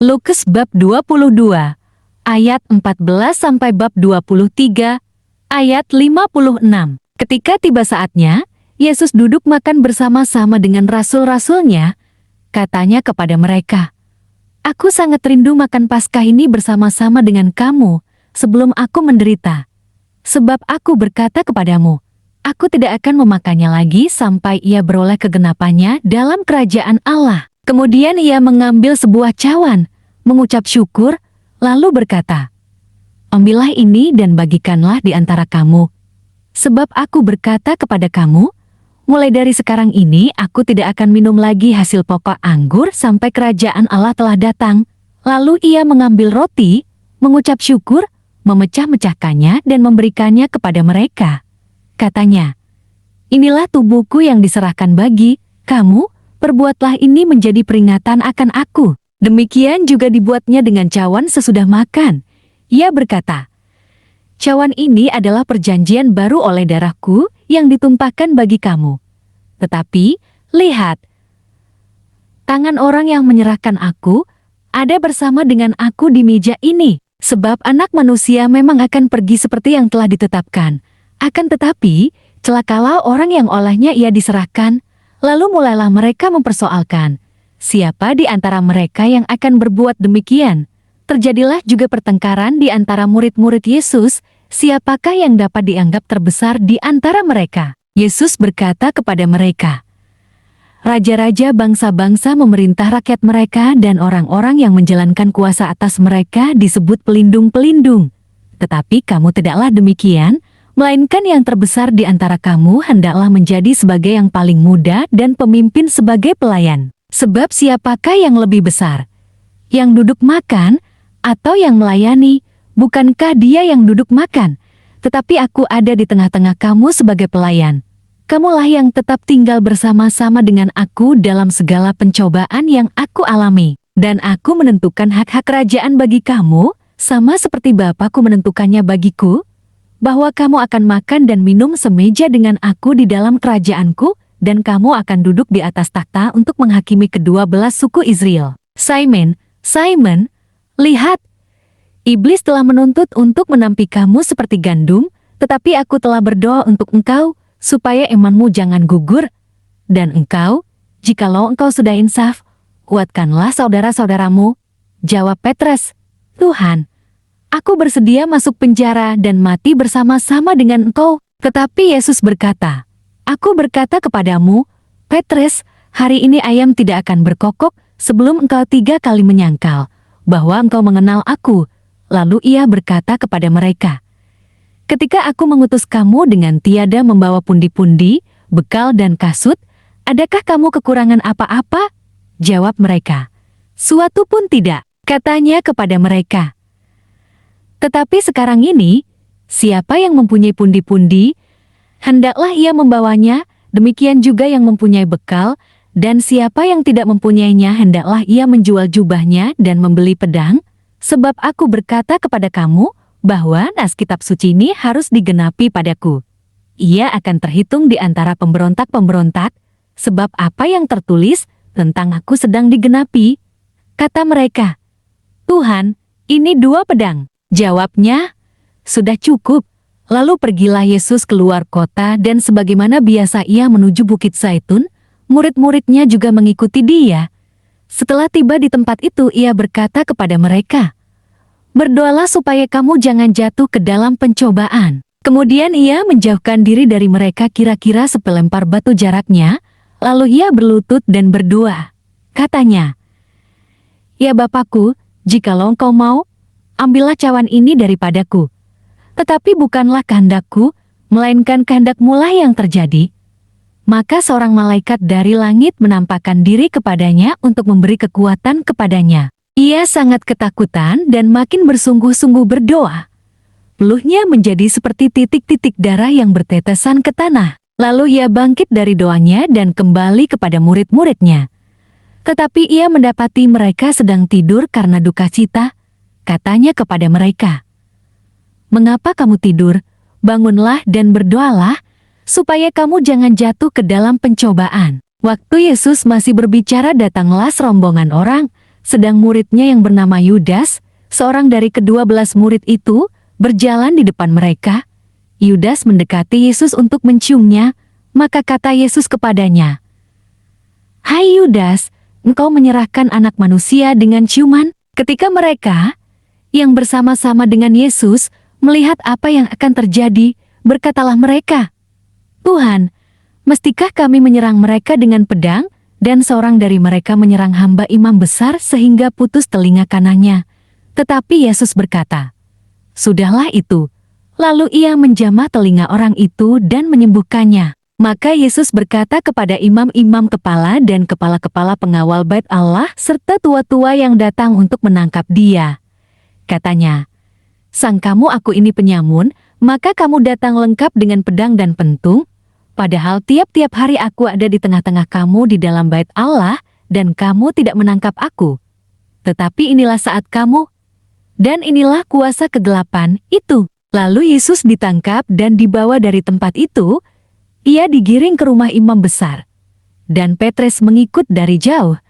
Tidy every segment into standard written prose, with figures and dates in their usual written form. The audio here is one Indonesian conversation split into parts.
Lukas bab 22, ayat 14 sampai bab 23, ayat 56. Ketika tiba saatnya, Yesus duduk makan bersama-sama dengan rasul-rasulnya, katanya kepada mereka, "Aku sangat rindu makan Paskah ini bersama-sama dengan kamu sebelum aku menderita. Sebab aku berkata kepadamu, aku tidak akan memakannya lagi sampai ia beroleh kegenapannya dalam kerajaan Allah." Kemudian ia mengambil sebuah cawan, mengucap syukur, lalu berkata, "Ambillah ini dan bagikanlah di antara kamu. Sebab aku berkata kepada kamu, mulai dari sekarang ini aku tidak akan minum lagi hasil pokok anggur sampai kerajaan Allah telah datang." Lalu ia mengambil roti, mengucap syukur, memecah-mecahkannya dan memberikannya kepada mereka. Katanya, "Inilah tubuhku yang diserahkan bagi kamu, perbuatlah ini menjadi peringatan akan aku." Demikian juga dibuatnya dengan cawan sesudah makan. Ia berkata, "Cawan ini adalah perjanjian baru oleh darahku yang ditumpahkan bagi kamu. Tetapi, lihat, tangan orang yang menyerahkan aku ada bersama dengan aku di meja ini. Sebab anak manusia memang akan pergi seperti yang telah ditetapkan. Akan tetapi, celakalah orang yang olehnya ia diserahkan." Lalu mulailah mereka mempersoalkan, siapa di antara mereka yang akan berbuat demikian. Terjadilah juga pertengkaran di antara murid-murid Yesus, siapakah yang dapat dianggap terbesar di antara mereka. Yesus berkata kepada mereka, "Raja-raja bangsa-bangsa memerintah rakyat mereka dan orang-orang yang menjalankan kuasa atas mereka disebut pelindung-pelindung. Tetapi kamu tidaklah demikian, melainkan yang terbesar di antara kamu hendaklah menjadi sebagai yang paling muda dan pemimpin sebagai pelayan. Sebab siapakah yang lebih besar? Yang duduk makan atau yang melayani? Bukankah dia yang duduk makan? Tetapi aku ada di tengah-tengah kamu sebagai pelayan. Kamulah yang tetap tinggal bersama-sama dengan aku dalam segala pencobaan yang aku alami. Dan aku menentukan hak-hak kerajaan bagi kamu, sama seperti Bapakku menentukannya bagiku, bahwa kamu akan makan dan minum semeja dengan aku di dalam kerajaanku, dan kamu akan duduk di atas takhta untuk menghakimi kedua belah suku Israel. Simon, Simon, lihat, iblis telah menuntut untuk menampi kamu seperti gandum, tetapi aku telah berdoa untuk engkau, supaya imanmu jangan gugur. Dan engkau, jikalau engkau sudah insaf, kuatkanlah saudara-saudaramu." Jawab Petrus, "Tuhan, aku bersedia masuk penjara dan mati bersama-sama dengan engkau." Tetapi Yesus berkata, "Aku berkata kepadamu, Petrus, hari ini ayam tidak akan berkokok sebelum engkau 3 kali menyangkal bahwa engkau mengenal aku." Lalu ia berkata kepada mereka, "Ketika aku mengutus kamu dengan tiada membawa pundi-pundi, bekal dan kasut, adakah kamu kekurangan apa-apa?" Jawab mereka, "Suatu pun tidak." Katanya kepada mereka, "Tetapi sekarang ini, siapa yang mempunyai pundi-pundi, hendaklah ia membawanya, demikian juga yang mempunyai bekal, dan siapa yang tidak mempunyainya hendaklah ia menjual jubahnya dan membeli pedang, sebab aku berkata kepada kamu, bahwa nas kitab suci ini harus digenapi padaku. Ia akan terhitung di antara pemberontak-pemberontak, sebab apa yang tertulis tentang aku sedang digenapi." Kata mereka, "Tuhan, ini 2 pedang." Jawabnya, "Sudah cukup." Lalu pergilah Yesus keluar kota dan sebagaimana biasa ia menuju Bukit Zaitun, murid-muridnya juga mengikuti dia. Setelah tiba di tempat itu ia berkata kepada mereka, "Berdoalah supaya kamu jangan jatuh ke dalam pencobaan." Kemudian ia menjauhkan diri dari mereka kira-kira sepelempar batu jaraknya, lalu ia berlutut dan berdoa. Katanya, "Ya Bapakku, jikalau engkau mau, ambillah cawan ini daripadaku. Tetapi bukanlah kehendakku, melainkan kehendak-Mulah yang terjadi." Maka seorang malaikat dari langit menampakkan diri kepadanya untuk memberi kekuatan kepadanya. Ia sangat ketakutan dan makin bersungguh-sungguh berdoa. Peluhnya menjadi seperti titik-titik darah yang bertetesan ke tanah. Lalu ia bangkit dari doanya dan kembali kepada murid-muridnya. Tetapi ia mendapati mereka sedang tidur karena duka cita. Katanya kepada mereka, "Mengapa kamu tidur? Bangunlah dan berdoalah, supaya kamu jangan jatuh ke dalam pencobaan." Waktu Yesus masih berbicara, datanglah serombongan orang, sedang muridnya yang bernama Yudas, seorang dari ke-12 murid itu, berjalan di depan mereka. Yudas mendekati Yesus untuk menciumnya, maka kata Yesus kepadanya, "Hai Yudas, engkau menyerahkan anak manusia dengan ciuman?" Ketika mereka yang bersama-sama dengan Yesus melihat apa yang akan terjadi, berkatalah mereka, "Tuhan, mestikah kami menyerang mereka dengan pedang?" Dan seorang dari mereka menyerang hamba imam besar sehingga putus telinga kanannya. Tetapi Yesus berkata, "Sudahlah itu." Lalu ia menjamah telinga orang itu dan menyembuhkannya. Maka Yesus berkata kepada imam-imam kepala dan kepala-kepala pengawal bait Allah serta tua-tua yang datang untuk menangkap dia. Katanya, "Sangkamu aku ini penyamun, maka kamu datang lengkap dengan pedang dan pentung? Padahal tiap-tiap hari aku ada di tengah-tengah kamu di dalam bait Allah, dan kamu tidak menangkap aku. Tetapi inilah saat kamu, dan inilah kuasa kegelapan itu." Lalu Yesus ditangkap dan dibawa dari tempat itu. Ia digiring ke rumah imam besar. Dan Petrus mengikut dari jauh.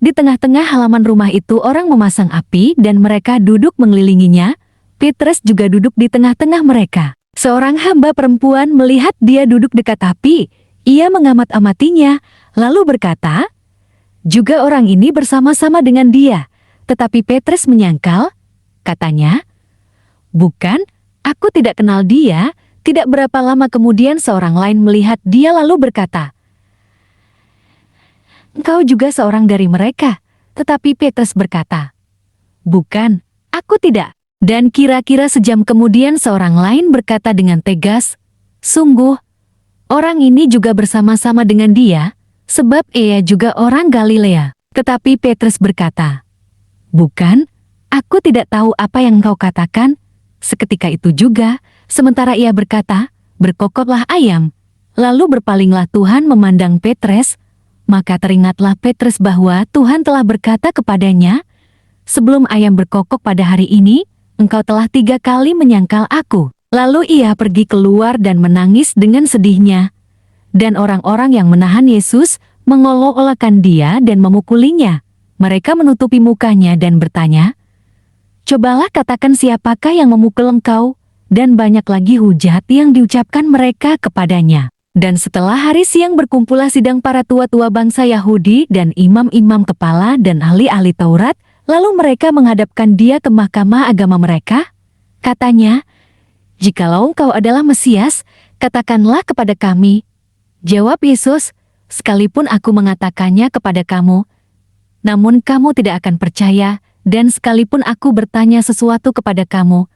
Di tengah-tengah halaman rumah itu orang memasang api dan mereka duduk mengelilinginya. Petrus juga duduk di tengah-tengah mereka. Seorang hamba perempuan melihat dia duduk dekat api. Ia mengamat-amatinya, lalu berkata, "Juga orang ini bersama-sama dengan dia." Tetapi Petrus menyangkal, katanya, "Bukan, aku tidak kenal dia." Tidak berapa lama kemudian seorang lain melihat dia lalu berkata, "Engkau juga seorang dari mereka." Tetapi Petrus berkata, "Bukan, aku tidak." Dan kira-kira sejam kemudian seorang lain berkata dengan tegas, "Sungguh, orang ini juga bersama-sama dengan dia, sebab ia juga orang Galilea." Tetapi Petrus berkata, "Bukan, aku tidak tahu apa yang engkau katakan." Seketika itu juga, sementara ia berkata, berkokoklah ayam. Lalu berpalinglah Tuhan memandang Petrus, maka teringatlah Petrus bahwa Tuhan telah berkata kepadanya, "Sebelum ayam berkokok pada hari ini, engkau telah 3 kali menyangkal aku." Lalu ia pergi keluar dan menangis dengan sedihnya. Dan orang-orang yang menahan Yesus mengolok-olokkan dia dan memukulinya. Mereka menutupi mukanya dan bertanya, "Cobalah katakan siapakah yang memukul engkau?" Dan banyak lagi hujat yang diucapkan mereka kepadanya. Dan setelah hari siang berkumpullah sidang para tua-tua bangsa Yahudi dan imam-imam kepala dan ahli-ahli Taurat, lalu mereka menghadapkan dia ke mahkamah agama mereka. Katanya, "Jikalau engkau adalah Mesias, katakanlah kepada kami." Jawab Yesus, "Sekalipun aku mengatakannya kepada kamu, namun kamu tidak akan percaya, dan sekalipun aku bertanya sesuatu kepada kamu,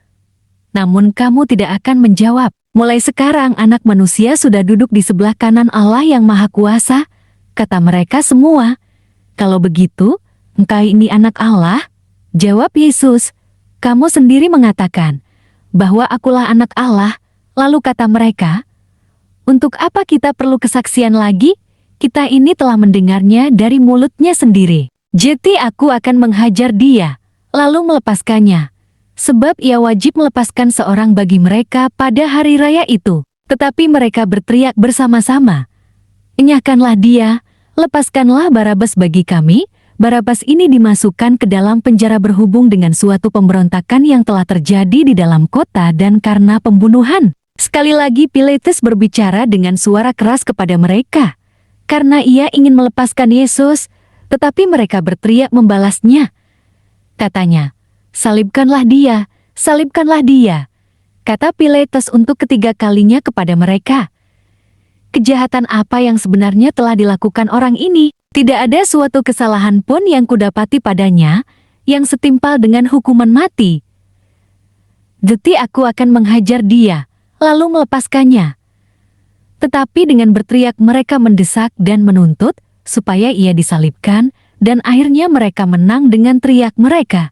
namun kamu tidak akan menjawab. Mulai sekarang anak manusia sudah duduk di sebelah kanan Allah yang Maha Kuasa." Kata mereka semua, "Kalau begitu, engkau ini anak Allah?" Jawab Yesus, "Kamu sendiri mengatakan bahwa akulah anak Allah." Lalu kata mereka, "Untuk apa kita perlu kesaksian lagi? Kita ini telah mendengarnya dari mulutnya sendiri. Jadi aku akan menghajar dia, lalu melepaskannya. Sebab ia wajib melepaskan seorang bagi mereka pada hari raya itu." Tetapi mereka berteriak bersama-sama, "Enyahkanlah dia, lepaskanlah Barabas bagi kami." Barabas ini dimasukkan ke dalam penjara berhubung dengan suatu pemberontakan yang telah terjadi di dalam kota dan karena pembunuhan. Sekali lagi Pilatus berbicara dengan suara keras kepada mereka, karena ia ingin melepaskan Yesus, tetapi mereka berteriak membalasnya. Katanya, "Salibkanlah dia, salibkanlah dia." Kata Pilatus untuk ketiga kalinya kepada mereka, "Kejahatan apa yang sebenarnya telah dilakukan orang ini? Tidak ada suatu kesalahan pun yang kudapati padanya, yang setimpal dengan hukuman mati. Jadi aku akan menghajar dia, lalu melepaskannya." Tetapi dengan berteriak mereka mendesak dan menuntut, supaya ia disalibkan, dan akhirnya mereka menang dengan teriak mereka.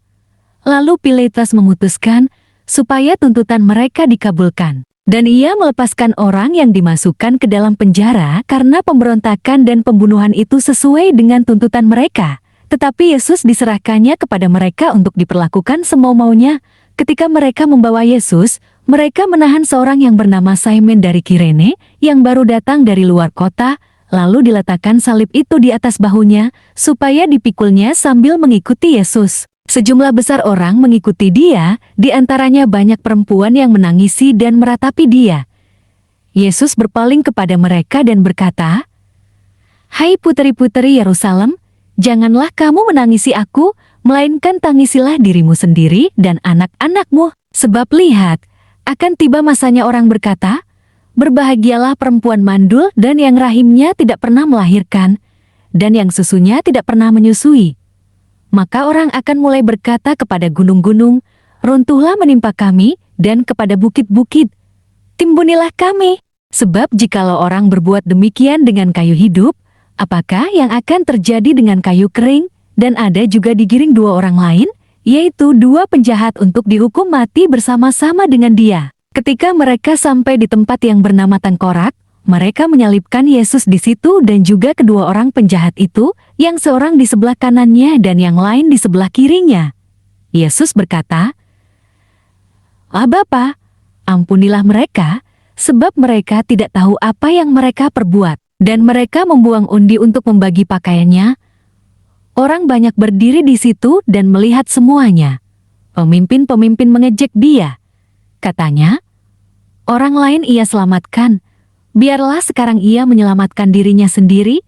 Lalu Pilatus memutuskan supaya tuntutan mereka dikabulkan. Dan ia melepaskan orang yang dimasukkan ke dalam penjara karena pemberontakan dan pembunuhan itu sesuai dengan tuntutan mereka. Tetapi Yesus diserahkannya kepada mereka untuk diperlakukan semau-maunya. Ketika mereka membawa Yesus, mereka menahan seorang yang bernama Simon dari Kirene, yang baru datang dari luar kota, lalu diletakkan salib itu di atas bahunya, supaya dipikulnya sambil mengikuti Yesus. Sejumlah besar orang mengikuti dia, di antaranya banyak perempuan yang menangisi dan meratapi dia. Yesus berpaling kepada mereka dan berkata, "Hai puteri-puteri Yerusalem, janganlah kamu menangisi aku, melainkan tangisilah dirimu sendiri dan anak-anakmu. Sebab lihat, akan tiba masanya orang berkata, berbahagialah perempuan mandul dan yang rahimnya tidak pernah melahirkan, dan yang susunya tidak pernah menyusui. Maka orang akan mulai berkata kepada gunung-gunung, runtuhlah menimpa kami, dan kepada bukit-bukit, timbunilah kami. Sebab jikalau orang berbuat demikian dengan kayu hidup, apakah yang akan terjadi dengan kayu kering? Dan ada juga digiring dua orang lain, yaitu dua penjahat untuk dihukum mati bersama-sama dengan dia. Ketika mereka sampai di tempat yang bernama Tengkorak, mereka menyalibkan Yesus di situ dan juga kedua orang penjahat itu, yang seorang di sebelah kanannya dan yang lain di sebelah kirinya. Yesus berkata, "Ah Bapa, ampunilah mereka, sebab mereka tidak tahu apa yang mereka perbuat." Dan mereka membuang undi untuk membagi pakaiannya. Orang banyak berdiri di situ dan melihat semuanya. Pemimpin-pemimpin mengejek dia. Katanya, "Orang lain ia selamatkan. Biarlah sekarang ia menyelamatkan dirinya sendiri,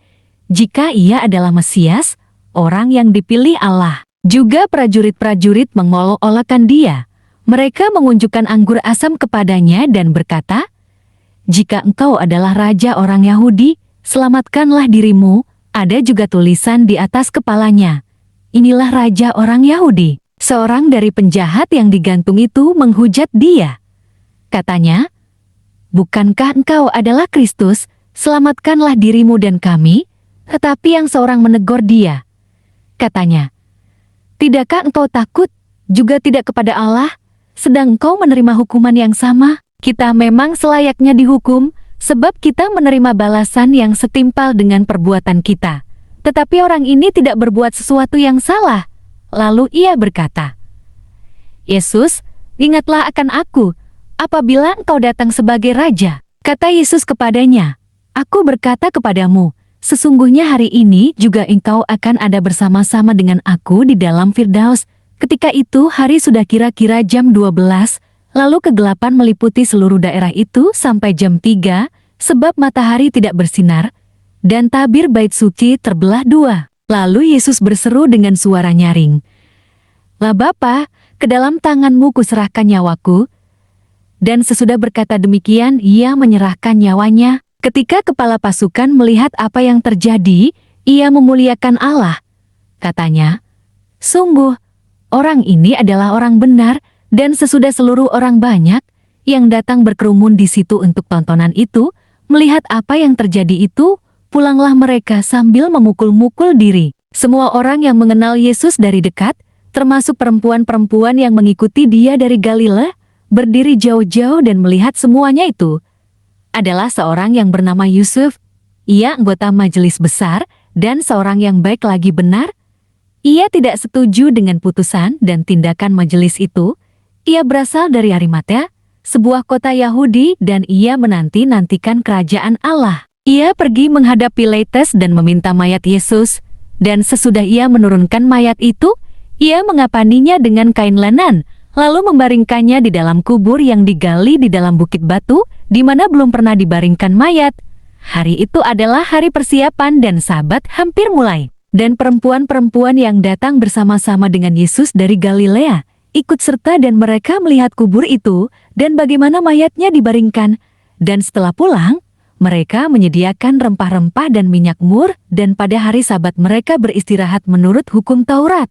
jika ia adalah Mesias, orang yang dipilih Allah." Juga prajurit-prajurit mengolok-olokkan dia. Mereka mengunjukkan anggur asam kepadanya dan berkata, "Jika engkau adalah raja orang Yahudi, selamatkanlah dirimu." Ada juga tulisan di atas kepalanya, "Inilah raja orang Yahudi." Seorang dari penjahat yang digantung itu menghujat dia. Katanya, "Bukankah engkau adalah Kristus? Selamatkanlah dirimu dan kami." Tetapi yang seorang menegur dia. Katanya, "Tidakkah engkau takut, juga tidak kepada Allah, sedang engkau menerima hukuman yang sama? Kita memang selayaknya dihukum, sebab kita menerima balasan yang setimpal dengan perbuatan kita. Tetapi orang ini tidak berbuat sesuatu yang salah." Lalu ia berkata, "Yesus, ingatlah akan aku, apabila engkau datang sebagai raja." Kata Yesus kepadanya, "Aku berkata kepadamu, sesungguhnya hari ini juga engkau akan ada bersama-sama dengan aku di dalam Firdaus." Ketika itu hari sudah kira-kira jam 12, lalu kegelapan meliputi seluruh daerah itu sampai jam 3, sebab matahari tidak bersinar, dan tabir bait suci terbelah dua. Lalu Yesus berseru dengan suara nyaring, "Lah Bapa, ke dalam tanganmu kuserahkan nyawaku." Dan sesudah berkata demikian, ia menyerahkan nyawanya. Ketika kepala pasukan melihat apa yang terjadi, ia memuliakan Allah. Katanya, "Sungguh, orang ini adalah orang benar." Dan sesudah seluruh orang banyak yang datang berkerumun di situ untuk tontonan itu, melihat apa yang terjadi itu, pulanglah mereka sambil memukul-mukul diri. Semua orang yang mengenal Yesus dari dekat, termasuk perempuan-perempuan yang mengikuti dia dari Galilea, berdiri jauh-jauh dan melihat semuanya itu. Adalah seorang yang bernama Yusuf, ia anggota majelis besar, dan seorang yang baik lagi benar. Ia tidak setuju dengan putusan dan tindakan majelis itu. Ia berasal dari Arimatea, sebuah kota Yahudi, dan ia menanti-nantikan kerajaan Allah. Ia pergi menghadap Pilatus dan meminta mayat Yesus, dan sesudah ia menurunkan mayat itu, ia mengapaninya dengan kain lenan, lalu membaringkannya di dalam kubur yang digali di dalam bukit batu, di mana belum pernah dibaringkan mayat. Hari itu adalah hari persiapan dan Sabat hampir mulai. Dan perempuan-perempuan yang datang bersama-sama dengan Yesus dari Galilea ikut serta dan mereka melihat kubur itu dan bagaimana mayatnya dibaringkan. Dan setelah pulang, mereka menyediakan rempah-rempah dan minyak mur dan pada hari Sabat mereka beristirahat menurut hukum Taurat.